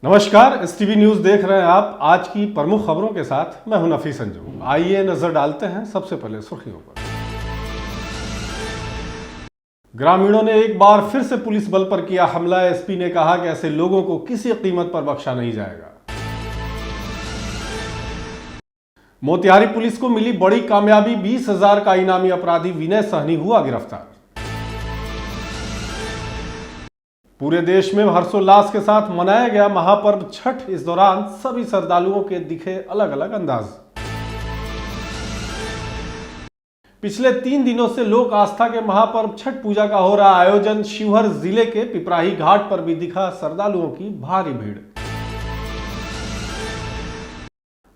नमस्कार, STV news देख रहे हैं आप। आज की प्रमुख खबरों के साथ मैं हूं नफी संजू। आइए नजर डालते हैं सबसे पहले सुर्खियों पर। ग्रामीणों ने एक बार फिर से पुलिस बल पर किया हमला। एसपी ने कहा कि ऐसे लोगों को किसी कीमत पर बख्शा नहीं जाएगा। मोतिहारी पुलिस को मिली बड़ी कामयाबी, 20,000 का इनामी अपराधी विनय सहनी हुआ गिरफ्तार। पूरे देश में हर्षोल्लास के साथ मनाया गया महापर्व छठ। इस दौरान सभी श्रद्धालुओं के दिखे अलग अलग अंदाज। पिछले 3 दिनों से लोक आस्था के महापर्व छठ पूजा का हो रहा आयोजन। शिवहर जिले के पिपराही घाट पर भी दिखा श्रद्धालुओं की भारी भीड़।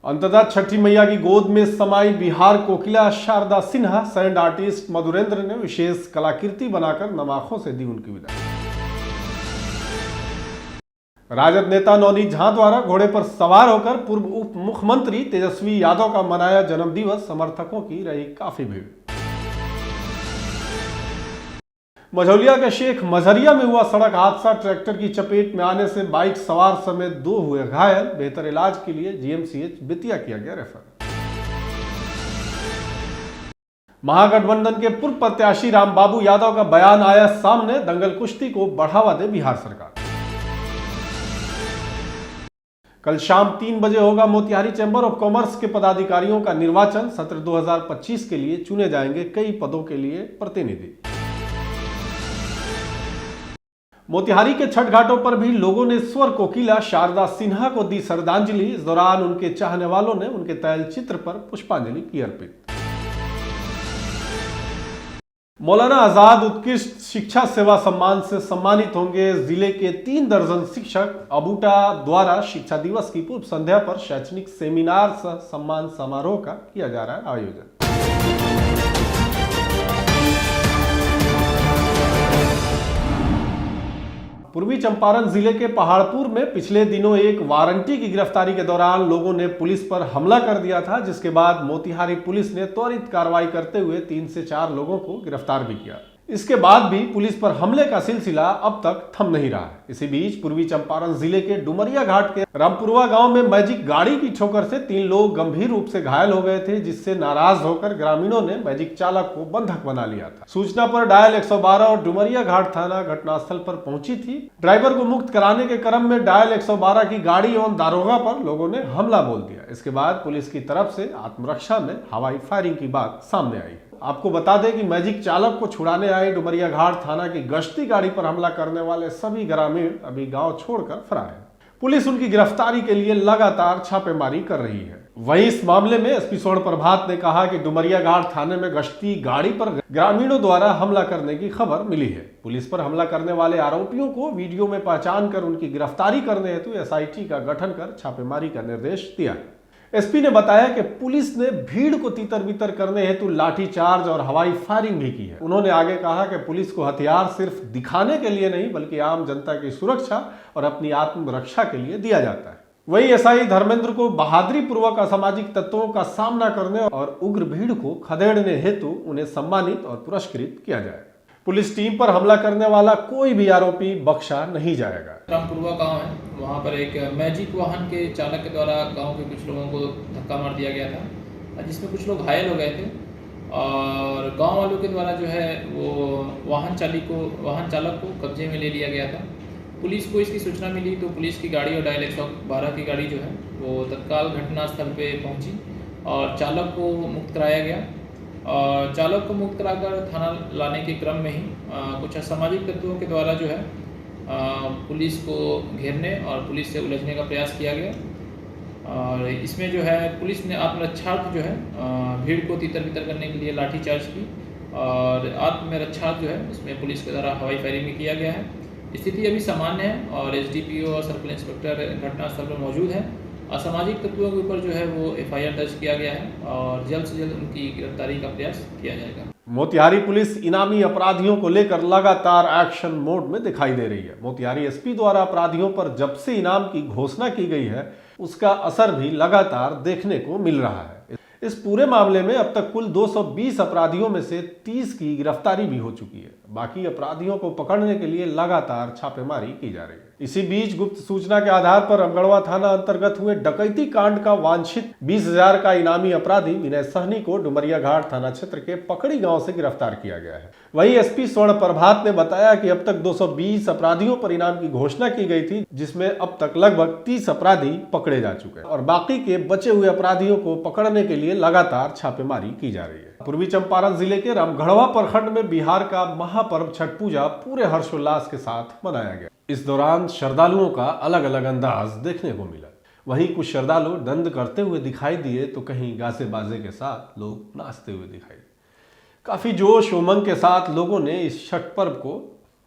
अंततः छठी मैया की गोद में समाई बिहार कोकिला शारदा सिन्हा। सैंड आर्टिस्ट मधुरेंद्र ने विशेष कलाकृति बनाकर नवाखों से दी उनकी विदाई। राजद नेता नवनीत झा द्वारा घोड़े पर सवार होकर पूर्व उप मुख्यमंत्री तेजस्वी यादव का मनाया जन्मदिवस। समर्थकों की रही काफी भीड़। मझौलिया के शेख मझरिया में हुआ सड़क हादसा। ट्रैक्टर की चपेट में आने से बाइक सवार समेत 2 हुए घायल। बेहतर इलाज के लिए जीएमसीएच बेतिया किया गया रेफर। महागठबंधन के पूर्व प्रत्याशी रामबाबू यादव का बयान आया सामने। दंगल कुश्ती को बढ़ावा दे बिहार सरकार। कल शाम 3 बजे होगा मोतिहारी चैंबर ऑफ कॉमर्स के पदाधिकारियों का निर्वाचन। सत्र 2025 के लिए चुने जाएंगे कई पदों के लिए प्रतिनिधि। मोतिहारी के छठ घाटों पर भी लोगों ने स्वर कोकिला शारदा सिन्हा को दी श्रद्धांजलि। इस दौरान उनके चाहने वालों ने उनके तैलचित्र पर पुष्पांजलि की अर्पित। मौलाना आजाद उत्कृष्ट शिक्षा सेवा सम्मान से सम्मानित होंगे जिले के 3 दर्जन शिक्षक। अबूटा द्वारा शिक्षा दिवस की पूर्व संध्या पर शैक्षणिक सेमिनार सह सम्मान समारोह का किया जा रहा है आयोजन। पूर्वी चंपारण जिले के पहाड़पुर में पिछले दिनों एक वारंटी की गिरफ्तारी के दौरान लोगों ने पुलिस पर हमला कर दिया था, जिसके बाद मोतिहारी पुलिस ने त्वरित कार्रवाई करते हुए 3 से 4 लोगों को गिरफ्तार भी किया। इसके बाद भी पुलिस पर हमले का सिलसिला अब तक थम नहीं रहा है। इसी बीच पूर्वी चंपारण जिले के डुमरिया घाट के रामपुरवा गांव में मैजिक गाड़ी की ठोकर से 3 लोग गंभीर रूप से घायल हो गए थे, जिससे नाराज होकर ग्रामीणों ने मैजिक चालक को बंधक बना लिया था। सूचना पर डायल 112 और डुमरिया घाट थाना घटनास्थल पर पहुंची थी। ड्राइवर को मुक्त कराने के क्रम में डायल 112 की गाड़ी एवं दारोगा पर लोगों ने हमला बोल दिया। इसके बाद पुलिस की तरफ से आत्मरक्षा में हवाई फायरिंग की बात सामने आई। आपको बता दें कि मैजिक चालक को छुड़ाने आए डुमरिया घाट थाना की गश्ती गाड़ी पर हमला करने वाले सभी ग्रामीण अभी गांव छोड़कर फरार हैं। पुलिस उनकी गिरफ्तारी के लिए लगातार छापेमारी कर रही है। वहीं इस मामले में एसपी स्वर्ण प्रभात ने कहा कि डुमरिया घाट थाने में गश्ती गाड़ी पर ग्रामीणों द्वारा हमला करने की खबर मिली है। पुलिस पर हमला करने वाले आरोपियों को वीडियो में पहचान कर उनकी गिरफ्तारी करने हेतु एसआईटी का गठन कर छापेमारी का निर्देश दिया है। एसपी ने बताया कि पुलिस ने भीड़ को तितर बितर करने हेतु लाठीचार्ज और हवाई फायरिंग भी की है। उन्होंने आगे कहा कि पुलिस को हथियार सिर्फ दिखाने के लिए नहीं बल्कि आम जनता की सुरक्षा और अपनी आत्मरक्षा के लिए दिया जाता है। वहीं एसआई धर्मेंद्र को बहादुरी पूर्वक असामाजिक तत्वों का सामना करने और उग्र भीड़ को खदेड़ने हेतु उन्हें सम्मानित और पुरस्कृत किया जाए। पुलिस टीम पर हमला करने वाला कोई भी आरोपी बख्शा नहीं जाएगा। रामपुरवा गांव है, वहां पर एक मैजिक वाहन के चालक के द्वारा गांव के कुछ लोगों को धक्का मार दिया गया था, जिसमें कुछ लोग घायल हो गए थे और गांव वालों के द्वारा जो है वो वाहन चालक को कब्जे में ले लिया गया था। पुलिस को इसकी सूचना मिली तो पुलिस की गाड़ी और डायल 112 की गाड़ी जो है वो तत्काल घटनास्थल पे पहुंची और चालक को मुक्त कराया गया। और चालक को मुक्त कराकर थाना लाने के क्रम में ही कुछ असामाजिक तत्वों के द्वारा जो है पुलिस को घेरने और पुलिस से उलझने का प्रयास किया गया। और इसमें जो है पुलिस ने आत्मरक्षार्थ जो है भीड़ को तितर बितर करने के लिए लाठीचार्ज की और आत्मरक्षार्थ जो है इसमें पुलिस के द्वारा हवाई फायरिंग भी किया गया है। स्थिति अभी सामान्य है और एसडीपीओ और सर्कल इंस्पेक्टर घटनास्थल पर मौजूद है। असामाजिक तत्वों के ऊपर जो है वो एफआईआर दर्ज किया गया है और जल्द से जल्द उनकी गिरफ्तारी का प्रयास किया जाएगा। मोतिहारी पुलिस इनामी अपराधियों को लेकर लगातार एक्शन मोड में दिखाई दे रही है। मोतिहारी एसपी द्वारा अपराधियों पर जब से इनाम की घोषणा की गई है उसका असर भी लगातार देखने को मिल रहा है। इस पूरे मामले में अब तक कुल 220 अपराधियों में से 30 की गिरफ्तारी भी हो चुकी है। बाकी अपराधियों को पकड़ने के लिए लगातार छापेमारी की जा रही है। इसी बीच गुप्त सूचना के आधार पर रामगढ़वा थाना अंतर्गत हुए डकैती कांड का वांछित 20,000 का इनामी अपराधी विनय सहनी को डुमरिया घाट थाना क्षेत्र के पकड़ी गांव से गिरफ्तार किया गया है। वहीं एसपी स्वर्ण प्रभात ने बताया कि अब तक 220 अपराधियों पर इनाम की घोषणा की गई थी, जिसमें अब तक लगभग 30 अपराधी पकड़े जा चुके हैं और बाकी के बचे हुए अपराधियों को पकड़ने के लिए लगातार छापेमारी की जा रही है। पूर्वी चंपारण जिले के रामगढ़वा प्रखंड में बिहार का महापर्व छठ पूजा पूरे हर्षोल्लास के साथ मनाया गया। इस दौरान श्रद्धालुओं का अलग अलग अंदाज देखने को मिला। वहीं कुछ श्रद्धालु दंड करते हुए दिखाई दिए तो कहीं गाजे बाजे के साथ लोग नाचते हुए दिखाई दिए। काफी जोश उमंग के साथ लोगों ने इस छठ पर्व को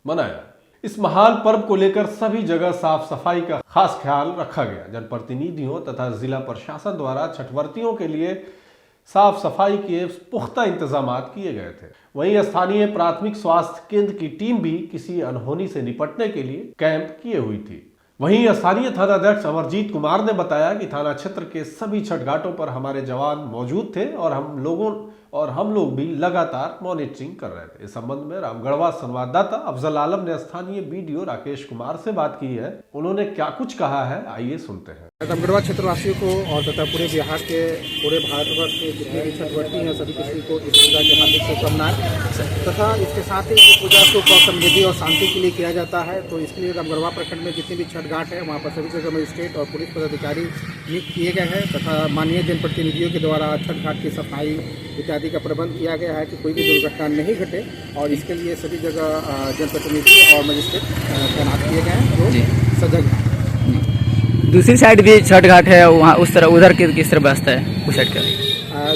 मनाया। इस महान पर्व को लेकर सभी जगह साफ सफाई का खास ख्याल रखा गया। जनप्रतिनिधियों तथा जिला प्रशासन द्वारा छठव्रतियों के लिए साफ सफाई के पुख्ता इंतजाम किए गए थे। वहीं स्थानीय प्राथमिक स्वास्थ्य केंद्र की टीम भी किसी अनहोनी से निपटने के लिए कैंप किए हुई थी। वहीं स्थानीय थानाध्यक्ष अमरजीत कुमार ने बताया कि थाना क्षेत्र के सभी छठ घाटों पर हमारे जवान मौजूद थे और हम लोग भी लगातार मॉनिटरिंग कर रहे थे। इस संबंध में रामगढ़वा संवाददाता अफजल आलम ने स्थानीय बीडीओ राकेश कुमार से बात की है। उन्होंने क्या कुछ कहा है, आइए सुनते हैं। रामगढ़वा क्षेत्रवासियों को और तथा पूरे बिहार के पूरे भारतवर्ष के जितने भी छठव्रती हैं सभी किसी को इस पूजा के हार्दिक शुभकामनाएं तथा इसके साथ ही ये पूजा को समृद्धि और शांति के लिए किया जाता है। तो इसके लिए रामगढ़वा प्रखंड में जितने भी छठ घाट है वहाँ पर सभी जगह मजिस्ट्रेट और पुलिस पदाधिकारी नियुक्त किए गए हैं तथा माननीय जनप्रतिनिधियों के द्वारा छठ घाट की सफाई इत्यादि का प्रबंध किया गया है कि कोई भी दुर्घटना नहीं घटे और इसके लिए सभी जगह जनप्रतिनिधि और मजिस्ट्रेट तैनात किए गए हैं जो सजग हैं। दूसरी साइड भी छठ घाट है, वहाँ उस तरह उधर किस तरह व्यवस्था है उस साइड का?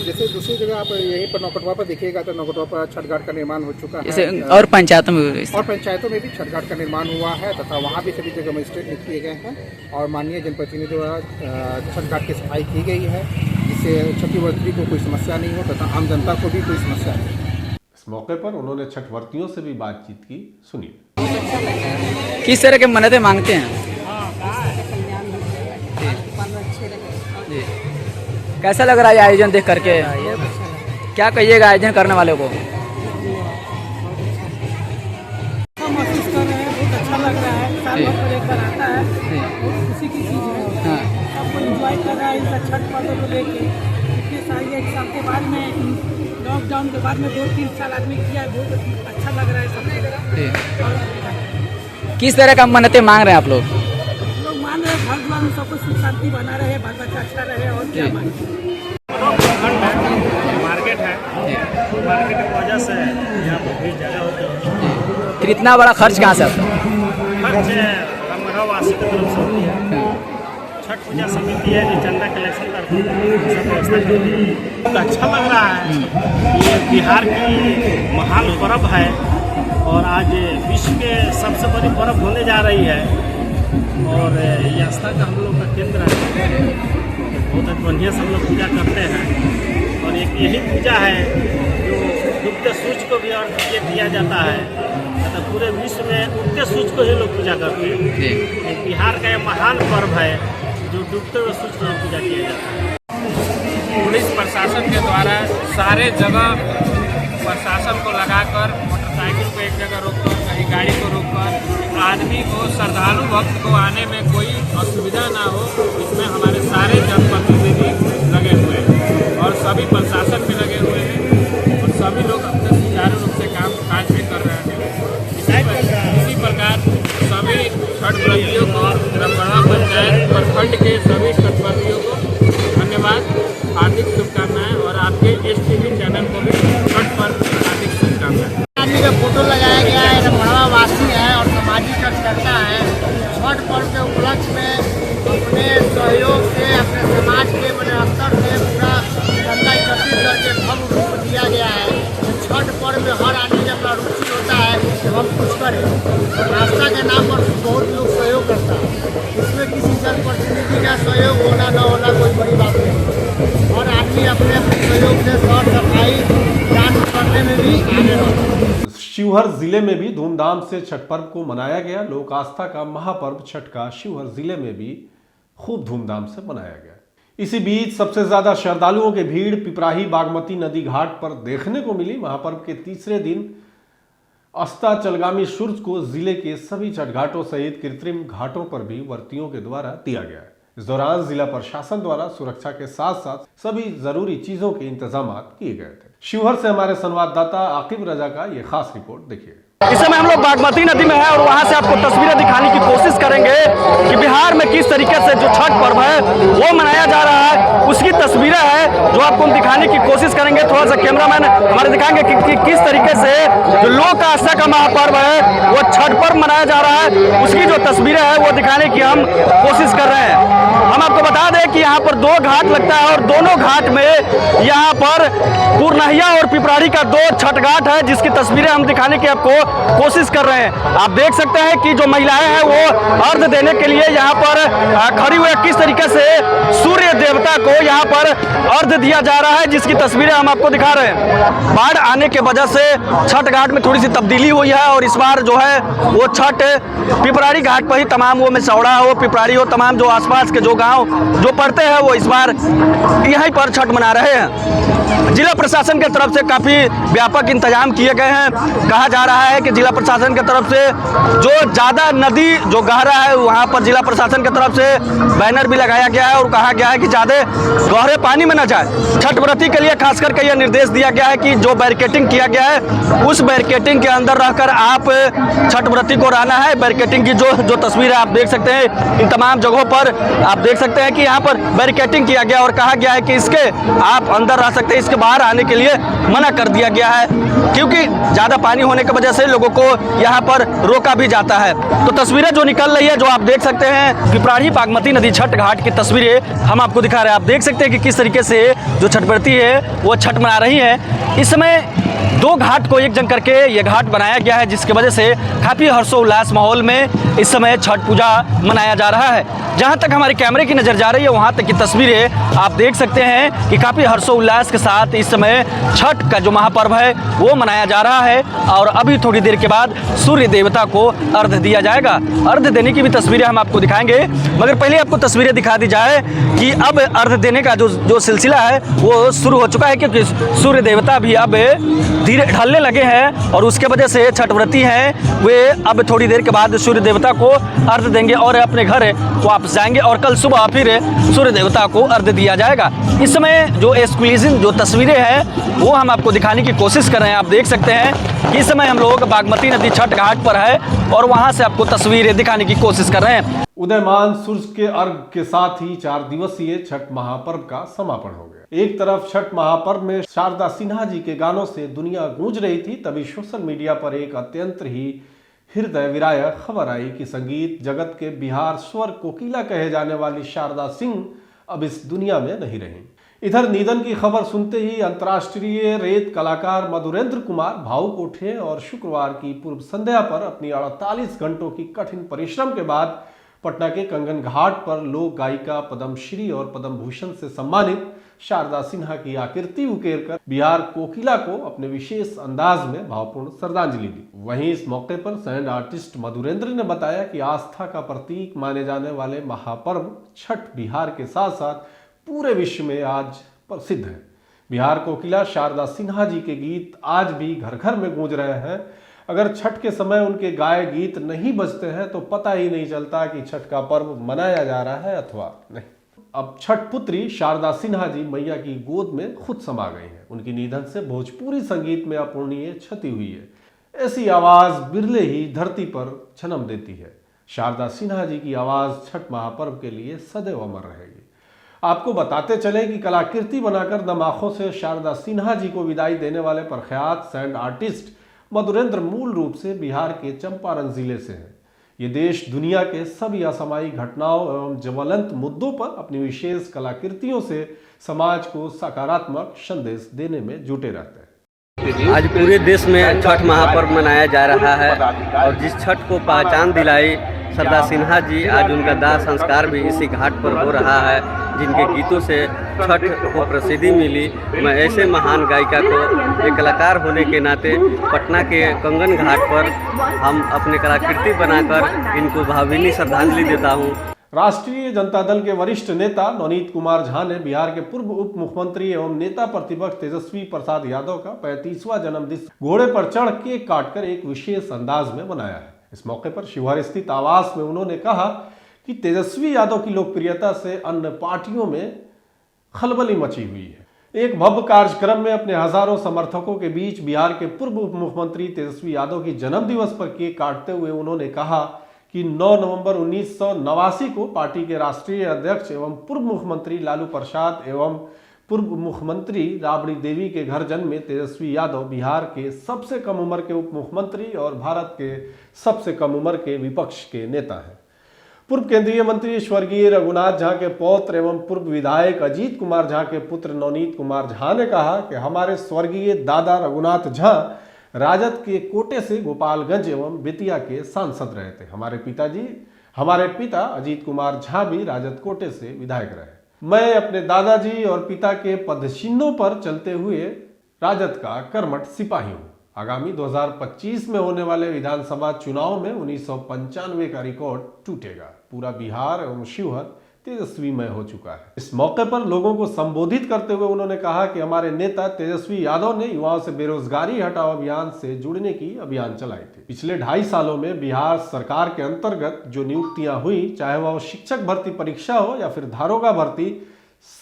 जैसे दूसरी जगह आप यहीं पर नौकटवा पर देखिएगा तो नौकटवा पर छठ घाट का निर्माण हो चुका है और पंचायतों में भी छठ घाट का निर्माण हुआ है तथा वहाँ भी सभी जगह मजिस्ट्रेट नियुक्त किए गए हैं और माननीय जनप्रतिनिधि द्वारा छठ घाट की सफाई की गई है जिससे छठीवर्ती को कोई समस्या नहीं हो तथा आम जनता को भी कोई समस्या नहीं। इस मौके पर उन्होंने छठवर्तियों से भी बातचीत की, सुनिए। किस तरह के मन्नतें मांगते हैं? कैसा लग रहा है आयोजन देख करके? क्या कहिएगा आयोजन करने वाले को? महसूस कर रहे हैं, बहुत अच्छा लग रहा है। साल भर पर एक बार आता है, बहुत खुशी की चीज़ है। सबको एंजॉय कर रहा है इनका छठ पर्व को लेके। इतने साल एक साल के बाद में लॉकडाउन के बाद में 2-3 साल आदमी किया है, बहुत अच्छा लग रहा है सबको। किस तरह का मन्नतें मांग रहे हैं आप लोग? मान रहे घर द्वार में सबको सुख शांति बना रहे, बाल बच्चा अच्छा रहे और क्या मांगे। मार्केट है, मार्केट की वजह से यहाँ पर भीड़ ज़्यादा होती है। फिर इतना बड़ा खर्च कहाँ से आता है? खर्च रामगढ़वा वासी की तरफ से होती है। छठ पूजा समिति है जो चंदा कलेक्शन करती है, सब व्यवस्था करती है। बहुत अच्छा लग रहा है। ये बिहार की महान पर्व है और आज विश्व के सबसे बड़ी पर्व होने जा रही है और ये आस्था का हम लोग का केंद्र है। बहुत बढ़िया से हम लोग पूजा करते हैं और एक यही पूजा है जो डूबते सूरज को भी अर्घ्य दिया जाता है तथा पूरे विश्व में उगते सूरज को ही लोग पूजा करते हैं। एक बिहार का ये महान पर्व है जो डूबते हुए सूरज को पूजा किया जाता है। पुलिस प्रशासन के द्वारा सारे जगह प्रशासन को लगाकर मोटरसाइकिल को एक जगह रोककर, कहीं गाड़ी को रोककर आदमी को, श्रद्धालु भक्त को आने में कोई असुविधा ना हो, इसमें हमारे सारे जनप्रतिनिधि लगे हुए हैं और सभी प्रशासन भी लगे हुए हैं और सभी लोग अपने सुचारू रूप से काम काज भी कर रहे हैं। इसी प्रकार सभी छठव्रतियों को, रामगढ़वा पंचायत प्रखंड के सभी छठव्रतियों को धन्यवाद, हार्दिक शुभकामनाएं और आपके STV चैनल को भी छठ पर्व हार्दिक शुभकामनाएं। आदमी का फोटो लगाया गया है, रामगढ़वा वासी है और सामाजिक कार्यकर्ता है। छठ पर्व के उपलक्ष्य में अपने सहयोग से, अपने समाज के बड़े स्तर से पूरा चंदा एकत्रित करके भव्य रूप दिया गया है। छठ पर्व में हर आदमी का अपना रुचि होता है कि हम कुछ करें और आस्था के नाम पर बहुत लोग सहयोग करता है। इसमें किसी जनप्रतिनिधि का सहयोग होना न होना कोई बड़ी बात नहीं और आदमी अपने अपने सहयोग से साफ सफाई दान करने में भी आगे बढ़ता है। शिवहर जिले में भी धूमधाम से छठ पर्व को मनाया गया। लोक आस्था का महापर्व छठ का शिवहर जिले में भी खूब धूमधाम से मनाया गया। इसी बीच सबसे ज्यादा श्रद्धालुओं की भीड़ पिपराही बागमती नदी घाट पर देखने को मिली। महापर्व के तीसरे दिन अस्ताचलगामी सूरज को जिले के सभी छठ घाटों सहित कृत्रिम घाटों पर भी वर्तियों के द्वारा दिया गया है। इस दौरान जिला प्रशासन द्वारा सुरक्षा के साथ साथ सभी जरूरी चीजों के इंतजाम किए गए थे। शिवहर से हमारे संवाददाता आकिब रजा का ये खास रिपोर्ट देखिए। इस समय हम लोग बागमती नदी में है और वहां से आपको तस्वीरें दिखाने की कोशिश करेंगे कि बिहार में किस तरीके से जो छठ पर्व है वो मनाया जा रहा है, उसकी तस्वीरें हैं जो आपको हम दिखाने की कोशिश करेंगे। थोड़ा सा कैमरामैन हमारे दिखाएंगे कि किस तरीके से जो लोक आस्था का महापर्व है वो छठ पर्व मनाया जा रहा है, उसकी जो तस्वीरें हैं वो दिखाने की हम कोशिश कर रहे हैं। हम आपको बता दें कि यहाँ पर 2 घाट लगता है और दोनों घाट में यहाँ पर पूर्णहिया और पिपराड़ी का 2 छठ घाट है, जिसकी तस्वीरें हम दिखाने की आपको कोशिश कर रहे हैं। आप देख सकते हैं कि जो महिलाएं हैं वो अर्घ देने के लिए यहाँ पर खड़ी हुई, किस तरीके से सूर्य देवता को यहाँ पर अर्घ दिया जा रहा है, जिसकी तस्वीरें हम आपको दिखा रहे हैं। बाढ़ आने के वजह से छठ घाट में थोड़ी सी तब्दीली हुई है और इस बार जो है वो छठ पिपराड़ी घाट पर ही तमाम वो मिसौड़ा हो, पिपराड़ी हो, तमाम जो आसपास के जो गाँव जो पड़ते हैं वो इस बार यहीं पर छठ मना रहे हैं। जिला प्रशासन की तरफ से काफ़ी व्यापक इंतजाम किए गए हैं। कहा जा रहा है कि जिला प्रशासन की तरफ से जो ज़्यादा नदी जो गहरा है वहाँ पर जिला प्रशासन की तरफ से बैनर भी लगाया गया है और कहा गया है कि ज़्यादा गहरे पानी में न जाए। छठ व्रती के लिए खास करके यह निर्देश दिया गया है कि जो बैरिकेटिंग किया गया है उस बैरिकेटिंग के अंदर रहकर आप छठ व्रती को रहना है। बैरिकेटिंग की जो तस्वीर है आप देख सकते हैं, इन तमाम जगहों पर आप देख सकते हैं कि यहाँ पर बैरिकेटिंग किया गया और कहा गया है कि इसके आप अंदर रह सकते हैं, इसके बाहर आने के लिए मना कर दिया गया है, क्योंकि ज़्यादा पानी होने की वजह से लोगों को यहाँ पर रोका भी जाता है। तो तस्वीरें जो निकल रही है जो आप देख सकते हैं, पिपराड़ी बागमती नदी छठ घाट की तस्वीरें हम आपको दिखा रहे हैं। आप देख सकते हैं कि किस तरीके से जो छठ व्रती है वो छठ मना रही है। इस समय 2 घाट को एक जंग करके ये घाट बनाया गया है, जिसकी वजह से काफ़ी हर्षोल्लास माहौल में इस समय छठ पूजा मनाया जा रहा है। जहाँ तक हमारे कैमरे की नज़र जा रही है वहाँ तक की तस्वीरें आप देख सकते हैं कि काफ़ी हर्षोल्लास के साथ इस समय छठ का जो महापर्व है वो मनाया जा रहा है और अभी थोड़ी देर के बाद सूर्य देवता को अर्घ दिया जाएगा। अर्घ देने की भी तस्वीरें हम आपको दिखाएंगे, मगर पहले आपको तस्वीरें दिखा दी जाए कि अब अर्घ देने का जो सिलसिला है वो शुरू हो चुका है, क्योंकि सूर्य देवता भी अब धीरे ढलने लगे हैं और उसके वजह से छठ व्रती हैं वे अब थोड़ी देर के बाद सूर्य देवता को अर्घ देंगे और अपने घर वापस जाएंगे और कल सुबह फिर सूर्य देवता को अर्घ दिया जाएगा। इस समय जो एक्सक्लूसिव जो तस्वीरें हैं वो हम आपको दिखाने की कोशिश कर रहे हैं। आप देख सकते हैं कि इस समय हम लोग बागमती नदी छठ घाट पर है और वहां से आपको तस्वीरें दिखाने की कोशिश कर रहे हैं। उदयमान सूरज के अर्घ के साथ ही 4 दिवसीय छठ महापर्व का समापन हो गया। एक तरफ छठ महापर्व में शारदा सिन्हा जी के गानों से दुनिया गूंज रही थी, तभी सोशल मीडिया पर एक अत्यंत ही हृदय विरायक खबर आई कि संगीत जगत के बिहार स्वर कोकिला कहे जाने वाली शारदा सिंह अब इस दुनिया में नहीं रही। इधर निधन की खबर सुनते ही अंतर्राष्ट्रीय रेत कलाकार मधुरेंद्र कुमार भावुक उठे और शुक्रवार की पूर्व संध्या पर अपनी 48 घंटों की कठिन परिश्रम के बाद पटना के कंगन घाट पर लोक गायिका पद्मश्री और पद्म भूषण से सम्मानित शारदा सिन्हा की आकृति उकेर कर बिहार कोकिला को अपने विशेष अंदाज में भावपूर्ण श्रद्धांजलि दी। वहीं इस मौके पर सैंड आर्टिस्ट मधुरेंद्र ने बताया कि आस्था का प्रतीक माने जाने वाले महापर्व छठ बिहार के साथ साथ पूरे विश्व में आज प्रसिद्ध है। बिहार कोकिला शारदा सिन्हा जी के गीत आज भी घर घर में गूंज रहे हैं। अगर छठ के समय उनके गाए गीत नहीं बजते हैं तो पता ही नहीं चलता कि छठ का पर्व मनाया जा रहा है अथवा नहीं। अब छठ पुत्री शारदा सिन्हा जी मैया की गोद में खुद समा गई हैं। उनके निधन से भोजपुरी संगीत में अपूर्णीय क्षति हुई है। ऐसी आवाज बिरले ही धरती पर जन्म देती है। शारदा सिन्हा जी की आवाज छठ महापर्व के लिए सदैव अमर रहेगी। आपको बताते चले कि कलाकृति बनाकर नम आंखों से शारदा सिन्हा जी को विदाई देने वाले प्रख्यात सैंड आर्टिस्ट मधुरेंद्र मूल रूप से बिहार के चंपारण जिले से हैं। ये देश दुनिया के सभी असामायिक घटनाओं एवं ज्वलंत मुद्दों पर अपनी विशेष कलाकृतियों से समाज को सकारात्मक संदेश देने में जुटे रहते हैं। आज पूरे देश में छठ महापर्व मनाया जा रहा है और जिस छठ को पहचान दिलाई शारदा सिन्हा जी, आज उनका दाह संस्कार भी इसी घाट पर हो रहा है, जिनके गीतों से छठ को प्रसिद्धि मिली। मैं ऐसे महान गायिका को एक कलाकार होने के नाते पटना के कंगन घाट पर हम अपने कलाकृति बनाकर इनको भावभीनी श्रद्धांजलि देता हूँ। राष्ट्रीय जनता दल के वरिष्ठ नेता नवनीत कुमार झा ने बिहार के पूर्व उप मुख्यमंत्री एवं नेता प्रतिपक्ष तेजस्वी प्रसाद यादव का 35वां जन्मदिन घोड़े पर चढ़ केक काटकर एक विशेष अंदाज में मनाया है। इस मौके पर शिवहर स्थित आवास में उन्होंने कहा कि तेजस्वी यादव की लोकप्रियता से अन्य पार्टियों में खलबली मची हुई है। एक भव्य कार्यक्रम में अपने हजारों समर्थकों के बीच बिहार के पूर्व उप मुख्यमंत्री तेजस्वी यादव की जन्मदिवस पर केक काटते हुए उन्होंने कहा कि 9 नवंबर 1989 को पार्टी के राष्ट्रीय अध्यक्ष एवं पूर्व मुख्यमंत्री लालू प्रसाद एवं पूर्व मुख्यमंत्री राबड़ी देवी के घर जन्मे तेजस्वी यादव बिहार के सबसे कम उम्र के उप मुख्यमंत्री और भारत के सबसे कम उम्र के विपक्ष के नेता हैं। पूर्व केंद्रीय मंत्री स्वर्गीय रघुनाथ झा के पौत्र एवं पूर्व विधायक अजीत कुमार झा के पुत्र नवनीत कुमार झा ने कहा कि हमारे स्वर्गीय दादा रघुनाथ झा राजद के कोटे से गोपालगंज एवं बेतिया के सांसद रहे थे। हमारे पिता अजीत कुमार झा भी राजद कोटे से विधायक रहे। मैं अपने दादाजी और पिता के पदचिन्हों पर चलते हुए राजद का कर्मठ सिपाही हूँ। आगामी 2025 में होने वाले विधानसभा चुनाव में 1995 का रिकॉर्ड टूटेगा। पूरा बिहार एवं शिवहर तेजस्वीमय हो चुका है। इस मौके पर लोगों को संबोधित करते हुए उन्होंने कहा कि हमारे नेता तेजस्वी यादव ने युवाओं से बेरोजगारी हटाओ अभियान से जुड़ने की अभियान चलाई थी। पिछले 2.5 सालों में बिहार सरकार के अंतर्गत जो नियुक्तियां हुई, चाहे वह शिक्षक भर्ती परीक्षा हो या फिर दारोगा भर्ती,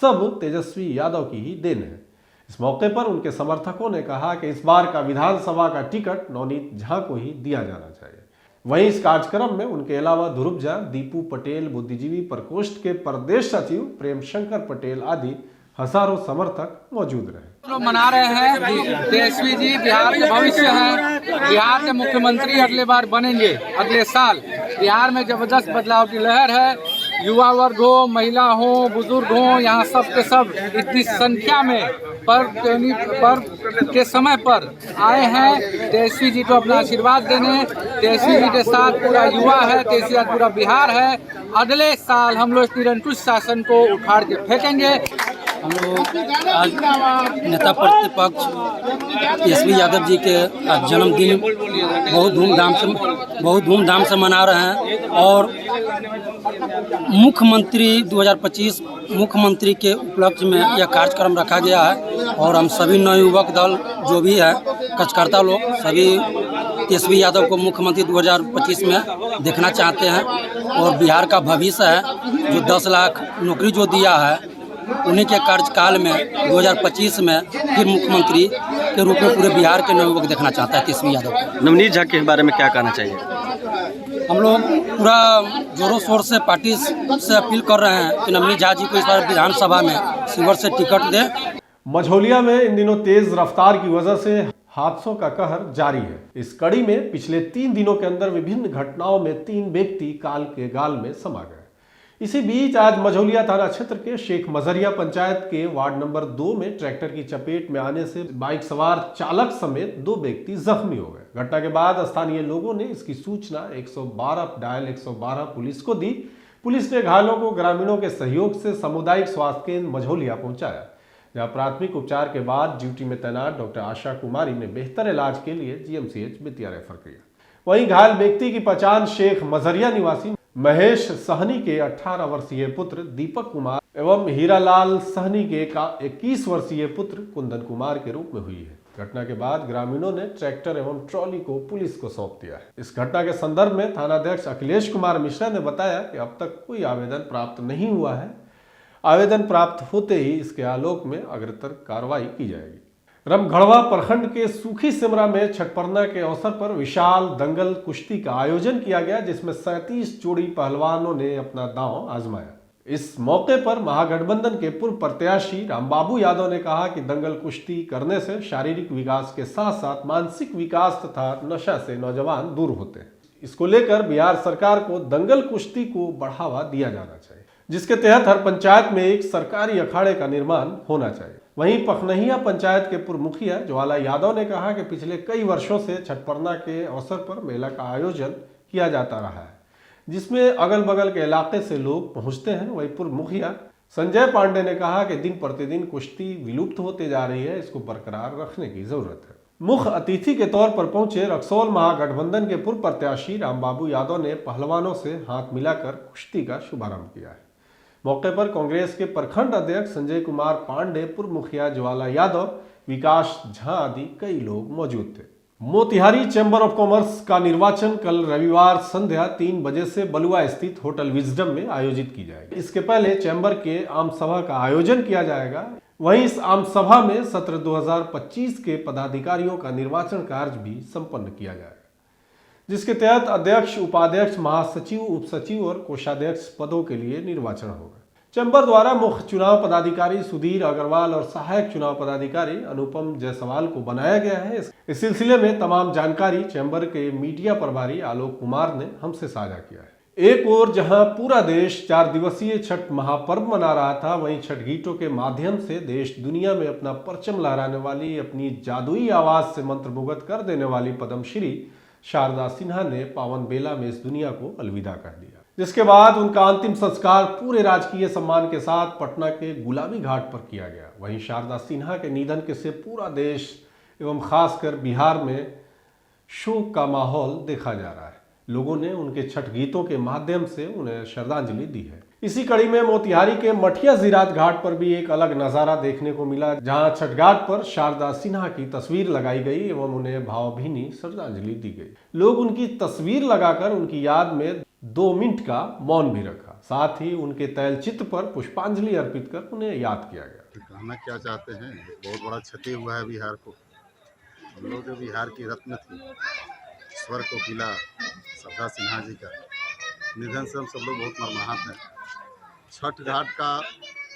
सब तेजस्वी यादव की ही देन है। इस मौके पर उनके समर्थकों ने कहा कि इस बार का विधानसभा का टिकट नवनीत झा को ही दिया जाना चाहिए। वहीं इस कार्यक्रम में उनके अलावा ध्रुव झा, दीपू पटेल, बुद्धिजीवी प्रकोष्ठ के प्रदेश सचिव प्रेम शंकर पटेल आदि हजारों समर्थक मौजूद रहे। लोग मना रहे हैं तेजस्वी जी बिहार के भविष्य हैं, बिहार के मुख्यमंत्री अगले बार बनेंगे। अगले साल बिहार में जबरदस्त बदलाव की लहर है। युवा वर्ग हो, महिला हो, बुजुर्ग हो, यहाँ सब के सब इतनी संख्या में पर्व के समय पर आए हैं तेजस्वी जी को अपना आशीर्वाद देने। तेजस्वी जी के साथ पूरा युवा है, तेजस्वी जी पूरा बिहार है। अगले साल हम लोग निरंकुश शासन को उखाड़ के फेंकेंगे। हम लोग आज नेता प्रतिपक्ष तेजस्वी यादव जी के जन्मदिन बहुत धूमधाम से मना रहे हैं और मुख्यमंत्री 2025 मुख्यमंत्री के उपलक्ष्य में यह कार्यक्रम रखा गया है और हम सभी नवयुवक दल जो भी है कार्यकर्ता लोग सभी तेजस्वी यादव को मुख्यमंत्री 2025 में देखना चाहते हैं और बिहार का भविष्य है जो 10 लाख नौकरी जो दिया है उन्हीं के कार्यकाल में 2025 में फिर मुख्यमंत्री के रूप में पूरे बिहार के नवयुवक देखना चाहता है तेजस्वी यादव को। नवनीत झा के बारे में क्या कहना चाहिए? हम लोग पूरा जोरों शोर से पार्टी से अपील कर रहे हैं कि नवनीत झा जी को इस बार विधानसभा में शिवहर से टिकट दे। मझौलिया में इन दिनों तेज रफ्तार की वजह से हादसों का कहर जारी है। इस कड़ी में पिछले 3 दिनों के अंदर विभिन्न घटनाओं में 3 व्यक्ति काल के गाल में समा गए। इसी बीच आज मझौलिया थाना क्षेत्र के शेख मजरिया पंचायत के वार्ड नंबर 2 में ट्रैक्टर की चपेट में आने से बाइक सवार चालक समेत 2 व्यक्ति जख्मी हो गए। घटना के बाद स्थानीय लोगों ने इसकी सूचना 112 डायल 112 पुलिस को दी। पुलिस ने घायलों को ग्रामीणों के सहयोग से सामुदायिक स्वास्थ्य केंद्र मझौलिया पहुंचाया, जहां प्राथमिक उपचार के बाद ड्यूटी में तैनात डॉक्टर आशा कुमारी ने बेहतर इलाज के लिए जीएमसीएच बेतिया रेफर किया। वहीं घायल व्यक्ति की पहचान शेख मजरिया निवासी महेश सहनी के 18 वर्षीय पुत्र दीपक कुमार एवं हीरालाल सहनी के 21 वर्षीय पुत्र कुंदन कुमार के रूप में हुई है। घटना के बाद ग्रामीणों ने ट्रैक्टर एवं ट्रॉली को पुलिस को सौंप दिया है। इस घटना के संदर्भ में थानाध्यक्ष अखिलेश कुमार मिश्रा ने बताया कि अब तक कोई आवेदन प्राप्त नहीं हुआ है। आवेदन प्राप्त होते ही इसके आलोक में अग्रतर कार्रवाई की जाएगी। रामगढ़वा प्रखंड के सूखी सिमरा में छठ पर्णा के अवसर पर विशाल दंगल कुश्ती का आयोजन किया गया, जिसमें 37 जोड़ी पहलवानों ने अपना दांव आजमाया। इस मौके पर महागठबंधन के पूर्व प्रत्याशी रामबाबू यादव ने कहा कि दंगल कुश्ती करने से शारीरिक विकास के साथ साथ मानसिक विकास तथा नशा से नौजवान दूर होते हैं। इसको लेकर बिहार सरकार को दंगल कुश्ती को बढ़ावा दिया जाना चाहिए, जिसके तहत हर पंचायत में एक सरकारी अखाड़े का निर्माण होना चाहिए। वहीं पखनहिया पंचायत के पूर्व मुखिया ज्वाला यादव ने कहा कि पिछले कई वर्षों से छठ पर्णा के अवसर पर मेला का आयोजन किया जाता रहा है, जिसमें अगल बगल के इलाके से लोग पहुंचते हैं। वहीं पूर्व मुखिया संजय पांडे ने कहा कि दिन प्रतिदिन कुश्ती विलुप्त होते जा रही है, इसको बरकरार रखने की जरूरत है। मुख्य अतिथि के तौर पर पहुंचे रक्सौल महागठबंधन के पूर्व प्रत्याशी रामबाबू यादव ने पहलवानों से हाथ मिलाकर कुश्ती का शुभारंभ किया है। मौके पर कांग्रेस के प्रखंड अध्यक्ष संजय कुमार पांडे, पूर्व मुखिया ज्वाला यादव, विकास झा आदि कई लोग मौजूद थे। मोतिहारी चैम्बर ऑफ कॉमर्स का निर्वाचन कल रविवार संध्या 3 बजे से बलुआ स्थित होटल विजडम में आयोजित की जाएगी। इसके पहले चैम्बर के आम सभा का आयोजन किया जाएगा। वहीं इस आम सभा में सत्र 2025 के पदाधिकारियों का निर्वाचन कार्य भी संपन्न किया जाएगा, जिसके तहत अध्यक्ष, उपाध्यक्ष, महासचिव, उपसचिव और कोषाध्यक्ष पदों के लिए निर्वाचन होगा। चैम्बर द्वारा मुख्य चुनाव पदाधिकारी सुधीर अग्रवाल और सहायक चुनाव पदाधिकारी अनुपम जायसवाल को बनाया गया है। इस सिलसिले में तमाम जानकारी चैम्बर के मीडिया प्रभारी आलोक कुमार ने हमसे साझा किया है। एक ओर जहां पूरा देश 4 दिवसीय छठ महापर्व मना रहा था, वहीं छठ गीतों के माध्यम से देश दुनिया में अपना परचम लहराने वाली, अपनी जादुई आवाज से मंत्रमुग्ध कर देने वाली पद्मश्री शारदा सिन्हा ने पावन बेला में इस दुनिया को अलविदा कर दिया, जिसके बाद उनका अंतिम संस्कार पूरे राजकीय सम्मान के साथ पटना के गुलाबी घाट पर किया गया। वहीं शारदा सिन्हा के निधन के से पूरा देश एवं खासकर बिहार में शोक का माहौल देखा जा रहा है। लोगों ने उनके छठ गीतों के माध्यम से उन्हें श्रद्धांजलि दी है। इसी कड़ी में मोतिहारी के मठिया जीरात घाट पर भी एक अलग नजारा देखने को मिला, जहां छठ घाट पर शारदा सिन्हा की तस्वीर लगाई गई एवं उन्हें भावभीनी श्रद्धांजलि दी गई। लोग उनकी तस्वीर लगाकर उनकी याद में 2 मिनट का मौन भी रखा। साथ ही उनके तैलचित्र पर पुष्पांजलि अर्पित कर उन्हें याद किया गया। कहना क्या चाहते हैं, बहुत बड़ा क्षति हुआ है बिहार को। हम लोग जो बिहार की रत्न थी, स्वर कोकिला शारदा सिन्हा जी का निधन से हम सब लोग बहुत मर्माहत हैं। छठ घाट का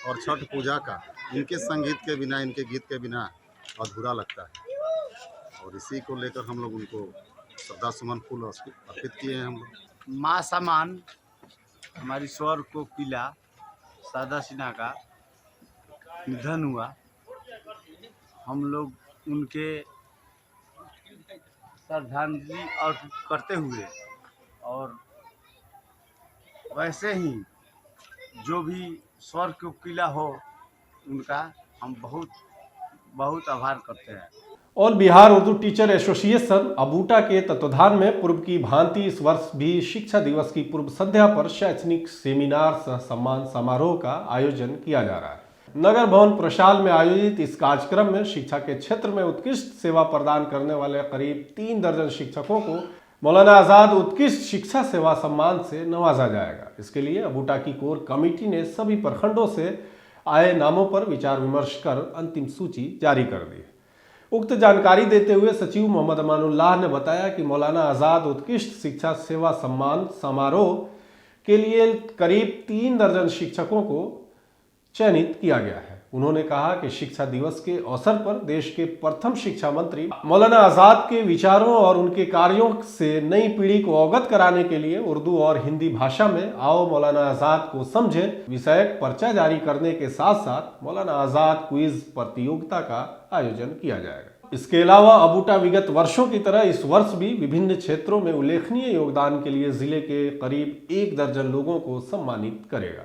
और छठ पूजा का इनके संगीत के बिना, इनके गीत के बिना अधूरा लगता है, और इसी को लेकर हम लोग उनको श्रद्धा सुमन फूल अर्पित किए हैं। हम लोग माँ समान हमारी स्वर कोकिला शारदा सिन्हा का निधन हुआ। हम लोग उनके श्रद्धांजलि अर्पित करते हुए, और वैसे ही जो भी स्वर कोकिला हो उनका हम बहुत बहुत आभार करते हैं। और बिहार उर्दू टीचर एसोसिएशन अबूटा के तत्वाधान में पूर्व की भांति इस वर्ष भी शिक्षा दिवस की पूर्व संध्या पर शैक्षणिक सेमिनार सह सम्मान समारोह का आयोजन किया जा रहा है। नगर भवन प्रशाल में आयोजित इस कार्यक्रम में शिक्षा के क्षेत्र में उत्कृष्ट सेवा प्रदान करने वाले करीब 3 दर्जन शिक्षकों को मौलाना आजाद उत्कृष्ट शिक्षा सेवा सम्मान से नवाजा जाएगा। इसके लिए अबूटा की कोर कमेटी ने सभी प्रखंडों से आए नामों पर विचार विमर्श कर अंतिम सूची जारी कर दी। उक्त जानकारी देते हुए सचिव मोहम्मद अमानुल्लाह ने बताया कि मौलाना आजाद उत्कृष्ट शिक्षा सेवा सम्मान समारोह के लिए करीब 3 दर्जन शिक्षकों को चयनित किया गया है। उन्होंने कहा कि शिक्षा दिवस के अवसर पर देश के प्रथम शिक्षा मंत्री मौलाना आजाद के विचारों और उनके कार्यों से नई पीढ़ी को अवगत कराने के लिए उर्दू और हिंदी भाषा में आओ मौलाना आजाद को समझे विषयक पर्चा जारी करने के साथ साथ मौलाना आजाद क्विज प्रतियोगिता का आयोजन किया जाएगा। इसके अलावा अबूटा विगत वर्षों की तरह इस वर्ष भी विभिन्न क्षेत्रों में उल्लेखनीय योगदान के लिए जिले के करीब 1 दर्जन लोगों को सम्मानित करेगा।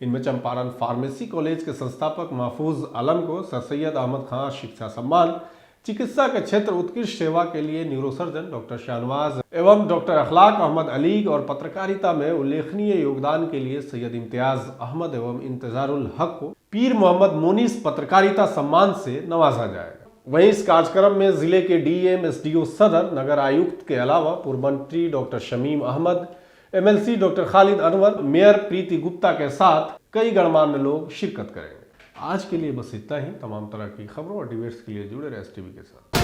इनमें चंपारण फार्मेसी कॉलेज के संस्थापक महफूज आलम को सर सैयद अहमद खां शिक्षा सम्मान, चिकित्सा के क्षेत्र उत्कृष्ट सेवा के लिए न्यूरोसर्जन डॉक्टर शाहनवाज एवं डॉक्टर अखलाक अहमद अली और पत्रकारिता में उल्लेखनीय योगदान के लिए सैयद इम्तियाज अहमद एवं इंतजारुल हक को पीर मोहम्मद मोनिस पत्रकारिता सम्मान से नवाजा जाएगा। वहीं इस कार्यक्रम में जिले के डीएम, एसडीओ सदर, नगर आयुक्त के अलावा पूर्व मंत्री doctor Shamim Ahmad, MLC doctor Khalid Anwar, mayor Preeti Gupta के साथ कई गणमान्य लोग शिरकत करेंगे। आज के लिए बस इतना ही। तमाम तरह की खबरों और डिबेट्स के लिए जुड़े रहे एसटीवी के साथ।